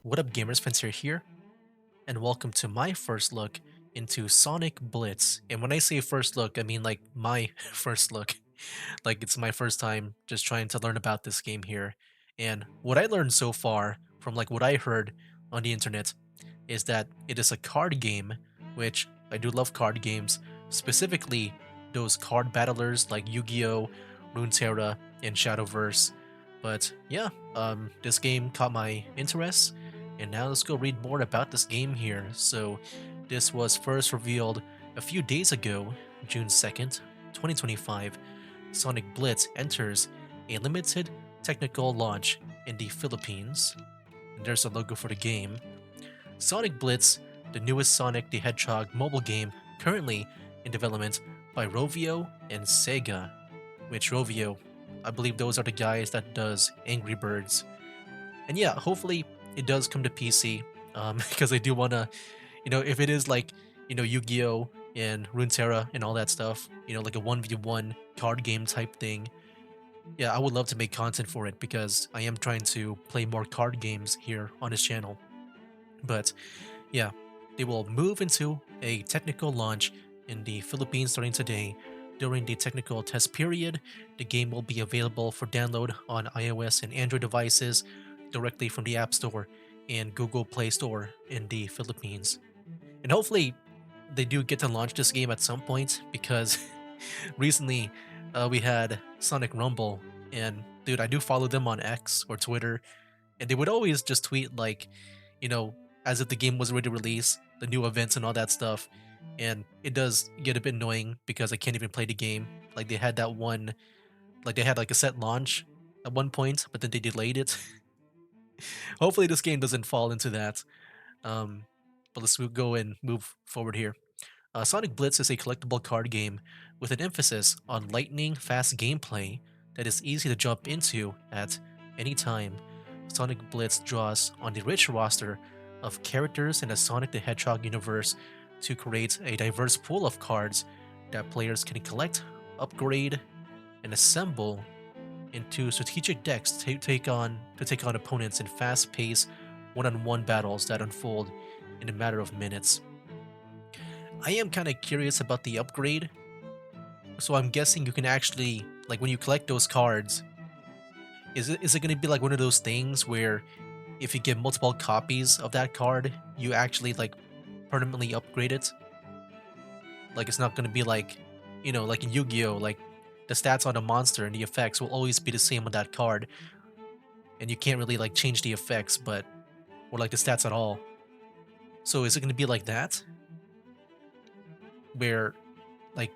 What up, gamers? Spencer here, and welcome to my first look into Sonic Blitz. And when I say first look, I mean like my first look. Like it's my first time just trying to learn about this game here. And what I learned so far from like what I heard on the internet is that it is a card game, which I do love card games, specifically those card battlers like Yu-Gi-Oh, Runeterra, and Shadowverse. But yeah, this game caught my interest, and now let's go read more about this game here. So, this was first revealed a few days ago, June 2nd, 2025. Sonic Blitz enters a limited technical launch in the Philippines. And there's a logo for the game. Sonic Blitz, the newest Sonic the Hedgehog mobile game currently in development by Rovio and Sega. Which Rovio, I believe those are the guys that does Angry Birds. And yeah, hopefully it does come to PC, because I do wanna, if it is like, Yu-Gi-Oh and Runeterra and all that stuff, like a 1v1 card game type thing. Yeah, I would love to make content for it because I am trying to play more card games here on this channel. But yeah, they will move into a technical launch in the Philippines starting today. During the technical test period, the game will be available for download on iOS and Android devices directly from the App Store and Google Play Store in the Philippines. And hopefully, they do get to launch this game at some point because recently we had Sonic Rumble, and dude, I do follow them on X or Twitter, and they would always just tweet like, you know, as if the game was already released, the new events and all that stuff. And it does get a bit annoying because I can't even play the game. Like they had that one, like they had like a set launch at one point, but then they delayed it. Hopefully, this game doesn't fall into that. Um, but let's go and move forward here. Sonic Blitz is a collectible card game with an emphasis on lightning fast gameplay that is easy to jump into at any time. Sonic Blitz draws on the rich roster of characters in the Sonic the Hedgehog universe to create a diverse pool of cards that players can collect, upgrade, and assemble into strategic decks to take on opponents in fast-paced one-on-one battles that unfold in a matter of minutes. I am kind of curious about the upgrade. So I'm guessing you can actually, like when you collect those cards, is it going to be like one of those things where if you get multiple copies of that card, you actually like permanently upgrade it? Like it's not going to be like, like in Yu-Gi-Oh, like the stats on a monster and the effects will always be the same on that card, and you can't really like change the effects, but or like the stats at all. So is it going to be like that, where like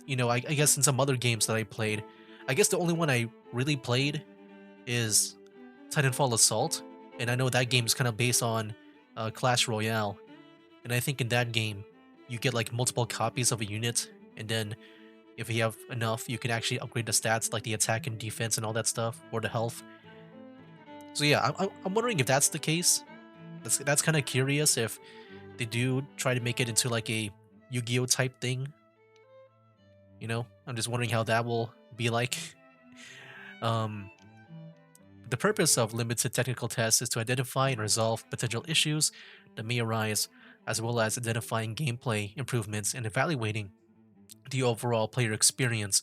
I guess in some other games that I played, I guess the only one I really played is Titanfall Assault, and I know that game is kind of based on Clash Royale, and I think in that game you get like multiple copies of a unit, and then if you have enough, you can actually upgrade the stats like the attack and defense and all that stuff, or the health. So yeah, I'm wondering if that's the case. That's kind of curious if they do try to make it into like a Yu-Gi-Oh type thing. I'm just wondering how that will be like. Um, the purpose of limited technical tests is to identify and resolve potential issues that may arise, as well as identifying gameplay improvements and evaluating the overall player experience.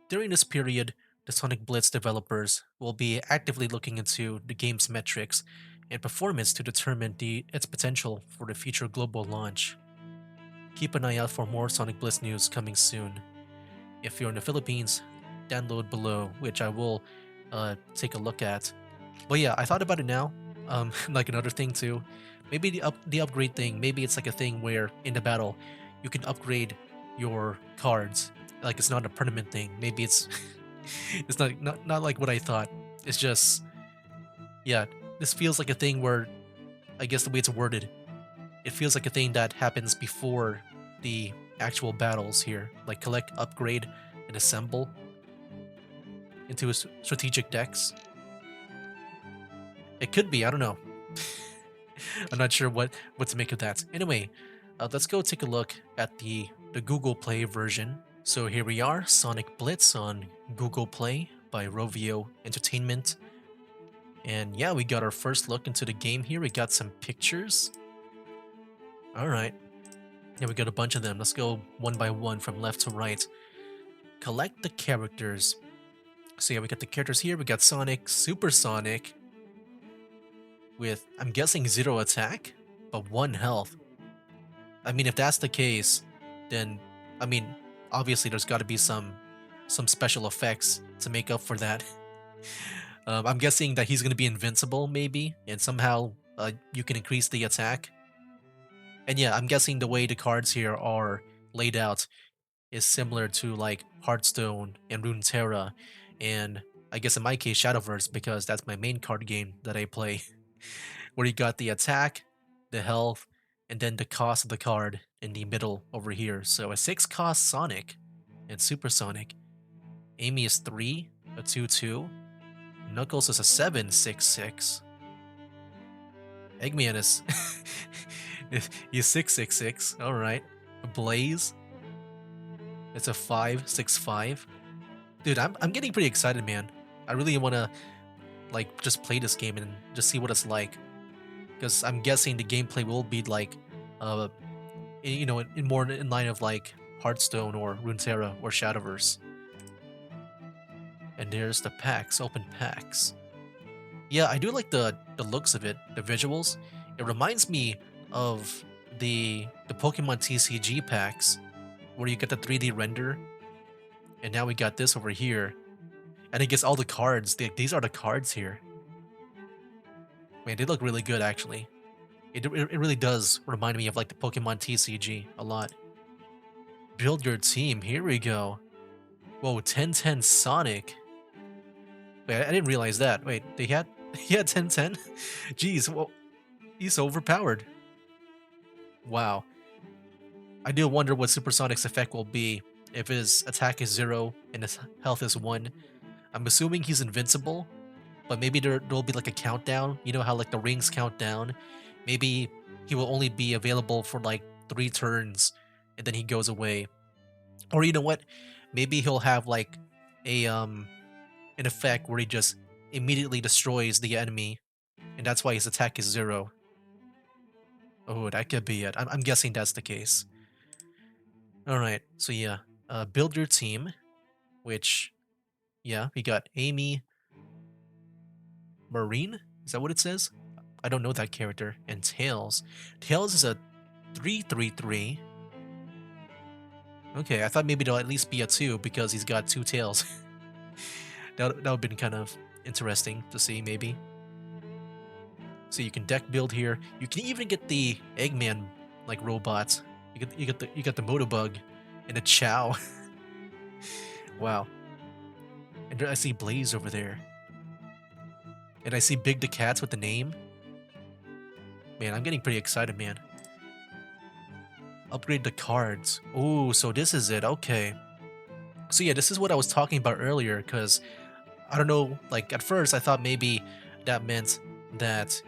During this period, the Sonic Blitz developers will be actively looking into the game's metrics and performance to determine its potential for the future global launch. Keep an eye out for more Sonic Blitz news coming soon. If you're in the Philippines, download below, which I will take a look at. But yeah, I thought about it now. Like another thing too. Maybe the upgrade thing. Maybe it's like a thing where in the battle you can upgrade your cards. Like it's not a permanent thing. Maybe it's it's not like what I thought. It's just yeah. This feels like a thing where I guess the way it's worded, it feels like a thing that happens before the actual battles here. Like collect, upgrade, and assemble into a strategic decks. It could be. I don't know. I'm not sure what to make of that. Anyway, let's go take a look at the Google Play version. So here we are, Sonic Blitz on Google Play by Rovio Entertainment. And yeah, we got our first look into the game here. We got some pictures. All right. Yeah, we got a bunch of them. Let's go one by one from left to right. Collect the characters. So yeah, we got the characters here. We got Sonic, Super Sonic, with, I'm guessing, 0 attack, but 1 health. I mean, if that's the case, then, I mean, obviously there's got to be some special effects to make up for that. I'm guessing that he's going to be invincible, maybe, and somehow you can increase the attack. And yeah, I'm guessing the way the cards here are laid out is similar to like Hearthstone and Runeterra, and I guess in my case Shadowverse, because that's my main card game that I play, where you got the attack, the health, and then the cost of the card in the middle over here. So a 6 cost Sonic and Super Sonic. Amy is 3, a 2/2. Knuckles is a 7/6/6. Eggman is he's 6/6/6. All right. Blaze, it's a 5/6/5. Dude, I'm getting pretty excited, man. I really want to like just play this game and just see what it's like, because I'm guessing the gameplay will be like, uh, you know, in more in line of like Hearthstone or Runeterra or Shadowverse. And there's the packs, open packs. Yeah, I do like the looks of it, the visuals. It reminds me of the Pokemon TCG packs, where you get the 3D render, and now we got this over here. And I guess all the cards, these are the cards here. Man, they look really good, actually. It really does remind me of like the Pokemon TCG a lot. Build your team, here we go. Whoa, 1010 Sonic. Wait, I didn't realize that. Wait, he had 1010? Jeez, well, he's so overpowered. Wow. I do wonder what Supersonic's effect will be if his attack is 0 and his health is 1. I'm assuming he's invincible, but maybe there'll be like a countdown. You know how like the rings count down? Maybe he will only be available for like 3 turns and then he goes away. Or you know what? Maybe he'll have like a an effect where he just immediately destroys the enemy, and that's why his attack is 0. Oh, that could be it. I'm guessing that's the case. Alright, so yeah. Build your team, which, yeah, we got Amy Marine? Is that what it says? I don't know that character. And Tails. Tails is a 3/3/3. Okay, I thought maybe it'll at least be a 2 because he's got 2 tails. That would have been kind of interesting to see, maybe. So you can deck build here. You can even get the Eggman like robot. You got the Motobug and a Chow. Wow. And I see Blaze over there. And I see Big the Cats with the name. Man, I'm getting pretty excited, man. Upgrade the cards. Oh, so this is it. Okay. So yeah, this is what I was talking about earlier, because I don't know, like at first I thought maybe that meant that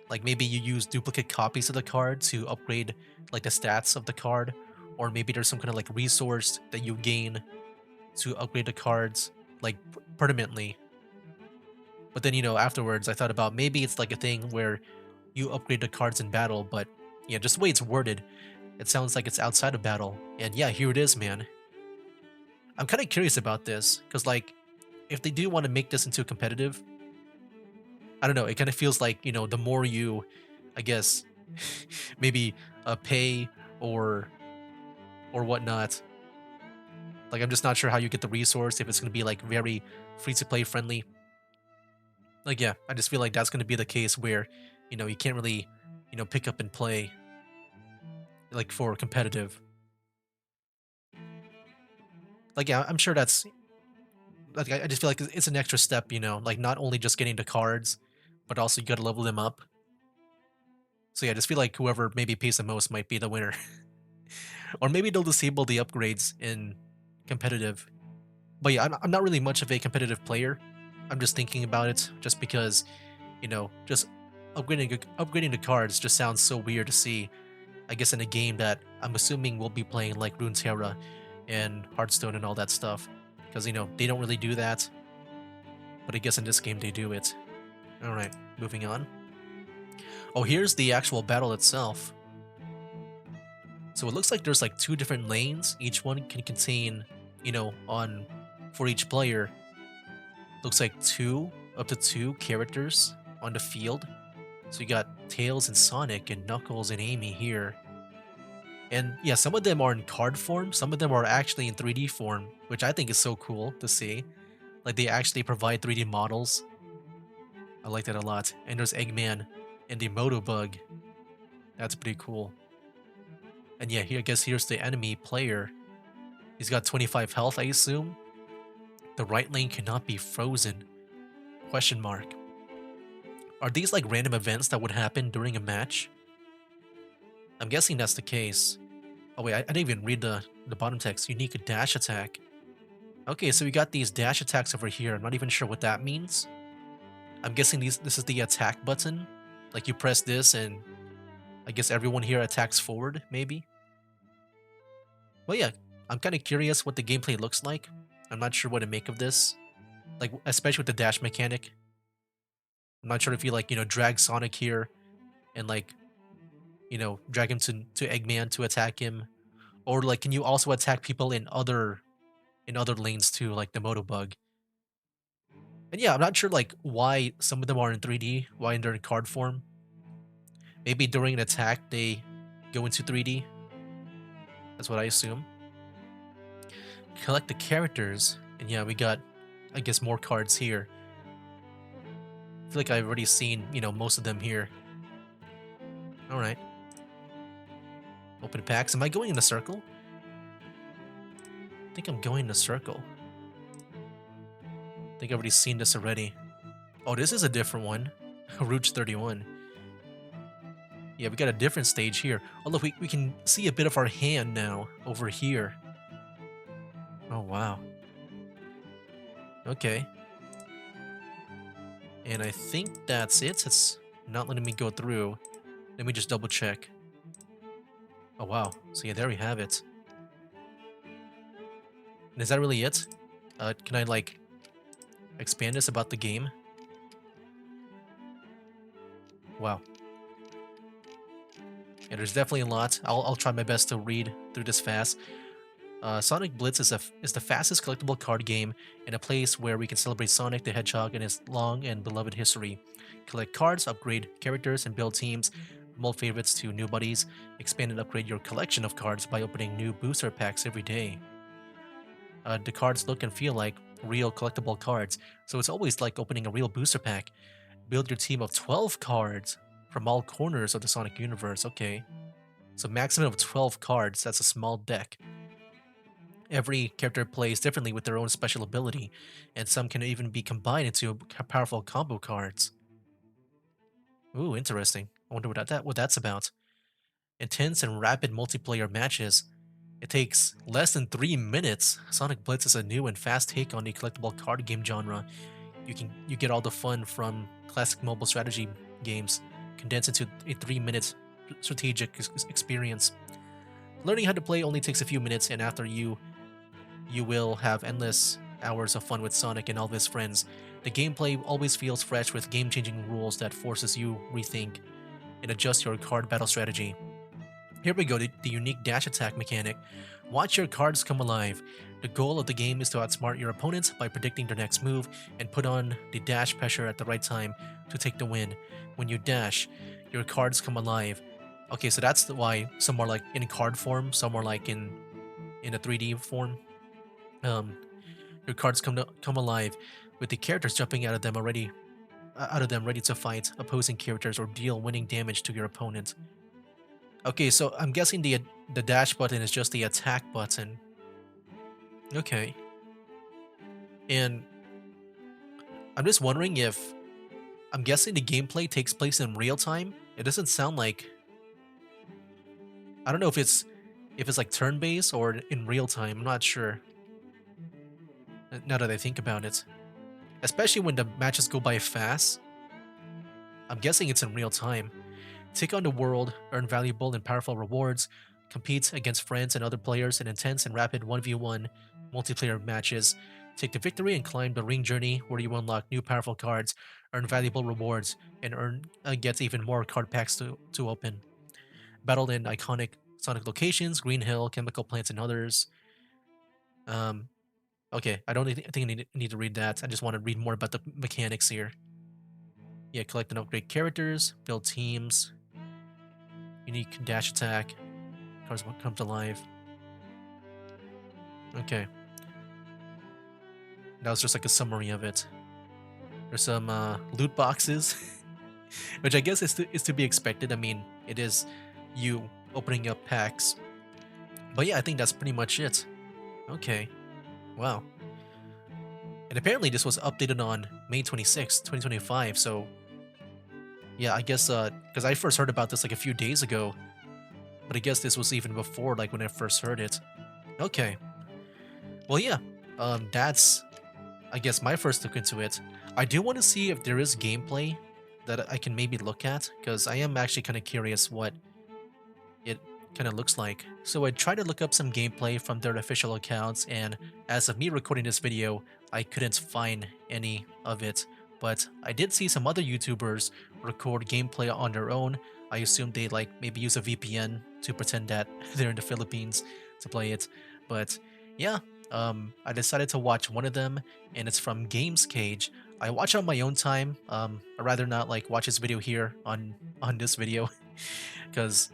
like maybe you use duplicate copies of the card to upgrade like the stats of the card, or maybe there's some kind of like resource that you gain to upgrade the cards like permanently. But then, you know, afterwards I thought about maybe it's like a thing where you upgrade the cards in battle, but yeah, just the way it's worded, it sounds like it's outside of battle. And yeah, here it is, man. I'm kind of curious about this, because like, if they do want to make this into competitive, I don't know, it kind of feels like, you know, the more you, I guess, maybe pay or whatnot. Like, I'm just not sure how you get the resource, if it's going to be like very free to play friendly. Like, yeah, I just feel like that's going to be the case where, you know, you can't really, you know, pick up and play like for competitive. Like, yeah, I'm sure that's like, I just feel like it's an extra step, you know, like not only just getting the cards, but also you got to level them up. So yeah, I just feel like whoever maybe pays the most might be the winner. Or maybe they'll disable the upgrades in competitive. But yeah, I'm not really much of a competitive player. I'm just thinking about it just because, you know, just upgrading the cards just sounds so weird to see. I guess in a game that I'm assuming we'll be playing like Runeterra and Hearthstone and all that stuff. Because, you know, they don't really do that. But I guess in this game they do it. Alright, moving on. Oh, here's the actual battle itself. So it looks like there's like 2 different lanes. Each one can contain, on for each player, looks like 2 up to 2 characters on the field. So you got Tails and Sonic and Knuckles and Amy here. And yeah, some of them are in card form, some of them are actually in 3D form, which I think is so cool to see. Like they actually provide 3D models. I like that a lot. And there's Eggman and the Moto Bug. That's pretty cool. And yeah, here I guess here's the enemy player. He's got 25 health, I assume. The right lane cannot be frozen. Question mark. Are these like random events that would happen during a match? I'm guessing that's the case. Oh wait, I didn't even read the bottom text. Unique dash attack. Okay, so we got these dash attacks over here. I'm not even sure what that means. I'm guessing this is the attack button. Like you press this and I guess everyone here attacks forward, maybe? Well yeah, I'm kind of curious what the gameplay looks like. I'm not sure what to make of this. Like, especially with the dash mechanic. I'm not sure if you like, drag Sonic here and like, drag him to Eggman to attack him. Or like can you also attack people in other lanes too, like the Motobug? And yeah, I'm not sure like why some of them are in 3D, why they're in card form. Maybe during an attack they go into 3D. That's what I assume. Collect the characters, and yeah, we got, I guess, more cards here. I feel like I've already seen, most of them here. All right. Open packs. Am I going in a circle? I think I'm going in a circle. I think I've already seen this already. Oh, this is a different one. Rouge 31. Yeah, we got a different stage here. Oh, look, we can see a bit of our hand now over here. Oh, wow. Okay. And I think that's it. It's not letting me go through. Let me just double check. Oh, wow. So yeah, there we have it. And is that really it? Can I, like, expand this about the game? Wow. Yeah, there's definitely a lot. I'll try my best to read through this fast. Sonic Blitz is the fastest collectible card game and a place where we can celebrate Sonic the Hedgehog and his long and beloved history. Collect cards, upgrade characters, and build teams. From old favorites to new buddies, expand and upgrade your collection of cards by opening new booster packs every day. The cards look and feel like real collectible cards, so it's always like opening a real booster pack. Build your team of 12 cards from all corners of the Sonic universe. Okay. So maximum of 12 cards, that's a small deck. Every character plays differently with their own special ability, and some can even be combined into powerful combo cards. Ooh, interesting. I wonder what that's about. Intense and rapid multiplayer matches. It takes less than 3 minutes. Sonic Blitz is a new and fast take on the collectible card game genre. You get all the fun from classic mobile strategy games condensed into a 3-minute strategic experience. Learning how to play only takes a few minutes, and after you will have endless hours of fun with Sonic and all of his friends. The gameplay always feels fresh with game-changing rules that forces you rethink and adjust your card battle strategy. Here we go, the unique dash attack mechanic. Watch your cards come alive. The goal of the game is to outsmart your opponents by predicting their next move and put on the dash pressure at the right time to take the win. When you dash, your cards come alive. Okay, so that's why some are like in card form, some are like in a 3D form. Your cards come alive with the characters jumping out of them ready to fight opposing characters or deal winning damage to your opponent. Okay, so I'm guessing the dash button is just the attack button. Okay. And I'm just wondering if I'm guessing the gameplay takes place in real time. It doesn't sound like, I don't know if it's like turn-based or in real time. I'm not sure. Now that I think about it. Especially when the matches go by fast. I'm guessing it's in real time. Take on the world, earn valuable and powerful rewards, compete against friends and other players in intense and rapid 1v1 multiplayer matches. Take the victory and climb the ring journey where you unlock new powerful cards, earn valuable rewards, and get even more card packs to open. Battle in iconic Sonic locations, Green Hill, Chemical Plants, and others. Um, okay, I don't think I need to read that. I just want to read more about the mechanics here. Yeah, collect and upgrade characters, build teams, unique dash attack, cards will come to life. Okay, that was just like a summary of it. There's some loot boxes, which I guess is to be expected. I mean, it is you opening up packs. But yeah, I think that's pretty much it. Okay, wow. And apparently this was updated on May 26th, 2025, so yeah, I guess, because I first heard about this like a few days ago, but I guess this was even before, like, when I first heard it. Okay. Well, yeah, that's, I guess, my first look into it. I do want to see if there is gameplay that I can maybe look at, because I am actually kind of curious what it kind of looks like. So I tried to look up some gameplay from their official accounts, and as of me recording this video, I couldn't find any of it. But I did see some other YouTubers record gameplay on their own. I assume they like maybe use a VPN to pretend that they're in the Philippines to play it. But yeah, I decided to watch one of them, and it's from Games Cage. I watch on my own time. I'd rather not like watch this video here on this video because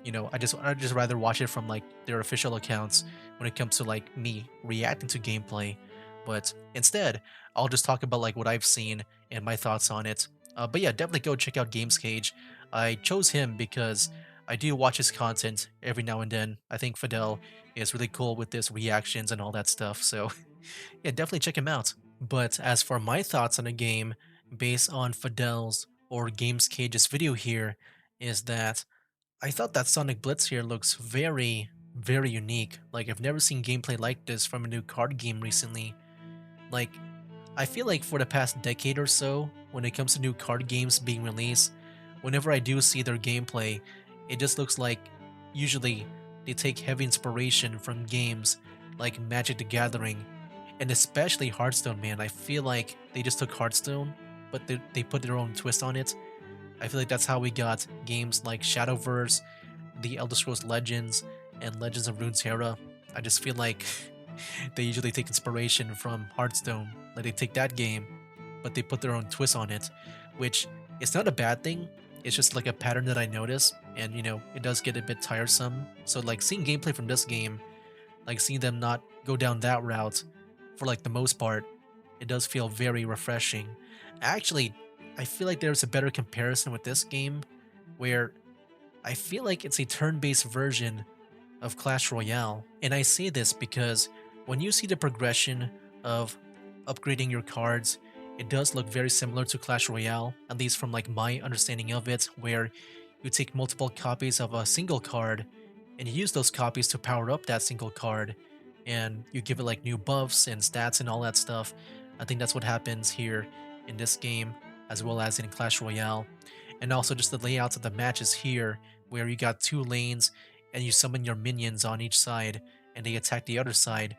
I just rather watch it from like their official accounts when it comes to like me reacting to gameplay. But instead, I'll just talk about like what I've seen and my thoughts on it. But yeah, definitely go check out Games Cage. I chose him because I do watch his content every now and then. I think Fidel is really cool with his reactions and all that stuff. So yeah, definitely check him out. But as for my thoughts on the game, based on Fidel's or Games Cage's video here, is that I thought that Sonic Blitz here looks very, very unique. Like, I've never seen gameplay like this from a new card game recently. Like, I feel like for the past decade or so, when it comes to new card games being released, whenever I do see their gameplay, it just looks like usually they take heavy inspiration from games like Magic the Gathering, and especially Hearthstone, man. I feel like they just took Hearthstone, but they put their own twist on it. I feel like that's how we got games like Shadowverse, The Elder Scrolls Legends, and Legends of Runeterra. I just feel like they usually take inspiration from Hearthstone. Like they take that game, but they put their own twist on it, which it's not a bad thing. It's just like a pattern that I notice, and it does get a bit tiresome. So like seeing gameplay from this game, like seeing them not go down that route for like the most part, it does feel very refreshing. Actually, I feel like there's a better comparison with this game where I feel like it's a turn-based version of Clash Royale. And I say this because when you see the progression of upgrading your cards, it does look very similar to Clash Royale, at least from like my understanding of it, where you take multiple copies of a single card and you use those copies to power up that single card and you give it like new buffs and stats and all that stuff. I think that's what happens here in this game as well as in Clash Royale. And also just the layouts of the matches here where you got two lanes and you summon your minions on each side and they attack the other side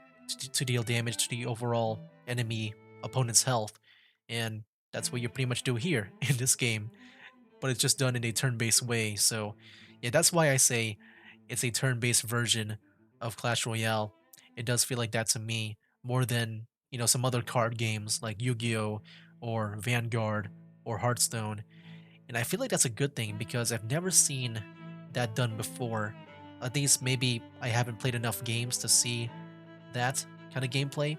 to deal damage to the overall enemy opponent's health. And that's what you pretty much do here in this game, but it's just done in a turn-based way. So yeah, that's why I say it's a turn-based version of Clash Royale. It does feel like that to me more than, some other card games like Yu-Gi-Oh! Or Vanguard or Hearthstone. And I feel like that's a good thing because I've never seen that done before. At least maybe I haven't played enough games to see that kind of gameplay.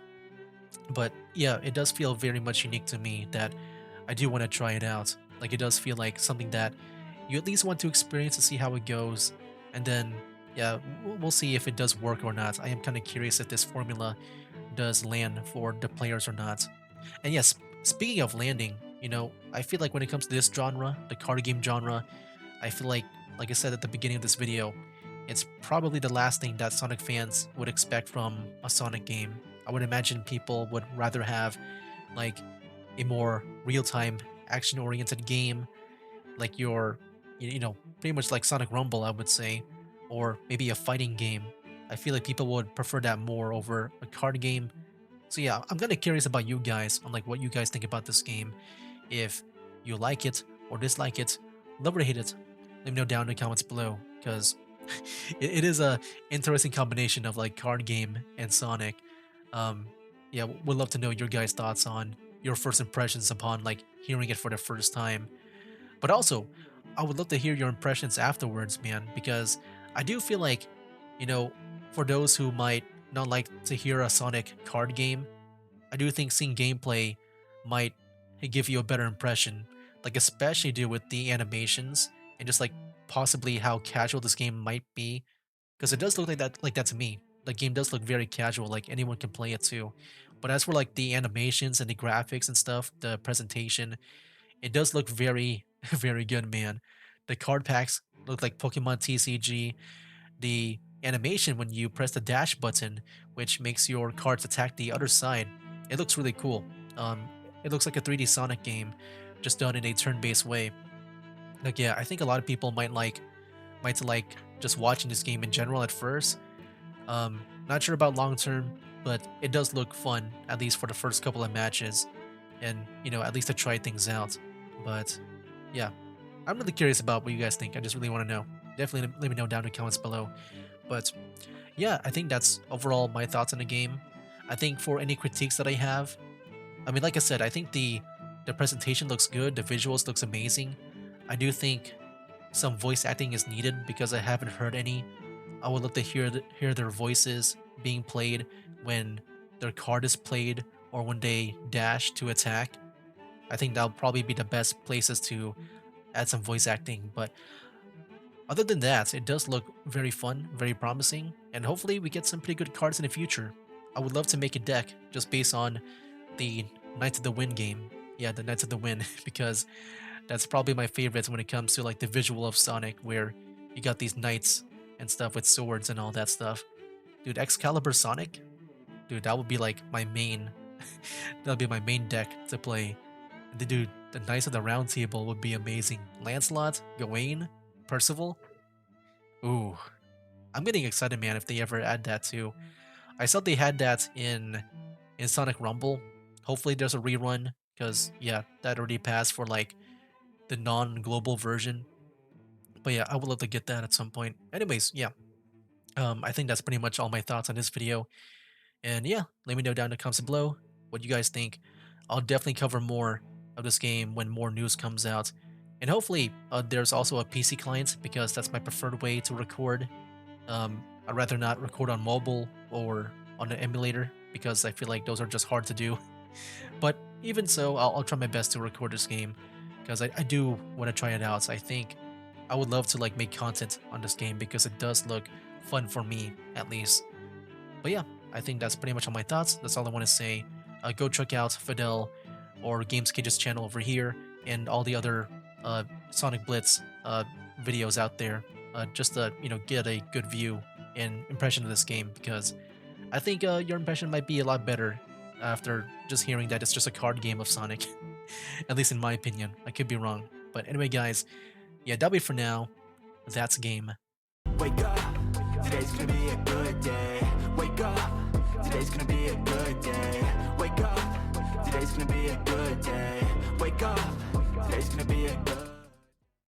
But yeah, it does feel very much unique to me that I do want to try it out. Like it does feel like something that you at least want to experience to see how it goes. And then, yeah, we'll see if it does work or not. I am kind of curious if this formula does land for the players or not. And yes, speaking of landing, I feel like when it comes to this genre, the card game genre, I feel like I said at the beginning of this video, it's probably the last thing that Sonic fans would expect from a Sonic game. I would imagine people would rather have like a more real-time action-oriented game, like pretty much like Sonic Rumble, I would say, or maybe a fighting game. I feel like people would prefer that more over a card game, So yeah, I'm kind of curious about you guys on like what you guys think about this game. If you like it or dislike it, love or hate it, let me know down in the comments below because it is a interesting combination of like card game and Sonic. Um, yeah, would love to know your guys' thoughts on your first impressions upon like hearing it for the first time. But also, I would love to hear your impressions afterwards, man, because I do feel like, you know, for those who might not like to hear a Sonic card game, I do think seeing gameplay might give you a better impression, like especially due with the animations and just like possibly how casual this game might be, because it does look like that to me. The game does look very casual, like anyone can play it too. But as for like the animations and the graphics and stuff, the presentation, it does look very, very good, man. The card packs look like Pokemon TCG. The animation when you press the dash button, which makes your cards attack the other side, it looks really cool. It looks like a 3D Sonic game, just done in a turn-based way. Like, yeah, I think a lot of people might like just watching this game in general at first. Not sure about long term, but it does look fun, at least for the first couple of matches, and at least to try things out. But yeah, I'm really curious about what you guys think. I just really want to know. Definitely let me know down in the comments below. But yeah, I think that's overall my thoughts on the game. I think for any critiques that I have, I mean, like I said, I think the presentation looks good, the visuals looks amazing. I do think some voice acting is needed because I haven't heard any. I would love to hear their voices being played when their card is played or when they dash to attack. I think that'll probably be the best places to add some voice acting. But other than that, it does look very fun, very promising, and hopefully we get some pretty good cards in the future. I would love to make a deck just based on the Knights of the Wind game. Yeah, the Knights of the Wind, because that's probably my favorite when it comes to like the visual of Sonic, where you got these knights and stuff with swords and all that stuff. Dude, Excalibur Sonic, dude, that would be like my main. That would be my main deck to play. Dude, the Knights of the Round Table would be amazing. Lancelot, Gawain, Percival. Ooh, I'm getting excited, man. If they ever add that too, I saw they had that in Sonic Rumble. Hopefully, there's a rerun because yeah, that already passed for like the non-global version. But yeah, I would love to get that at some point. Anyways, yeah, I think that's pretty much all my thoughts on this video. And yeah, let me know down in the comments below what you guys think. I'll definitely cover more of this game when more news comes out. And hopefully, there's also a PC client because that's my preferred way to record. I'd rather not record on mobile or on an emulator because I feel like those are just hard to do. But even so, I'll try my best to record this game because I do want to try it out. So I think I would love to like make content on this game because it does look fun for me at least. But yeah, I think that's pretty much all my thoughts. That's all I want to say. Go check out Fidel or Games Cage's channel over here and all the other Sonic Blitz videos out there, just to get a good view and impression of this game because I think your impression might be a lot better after just hearing that it's just a card game of Sonic. At least in my opinion. I could be wrong. But anyway, guys, yeah, that'll be for now. That's game. Wake up, today's gonna be a good day. Wake up, today's gonna be a good day. Wake up, today's gonna be a good day. Wake up, today's gonna be a good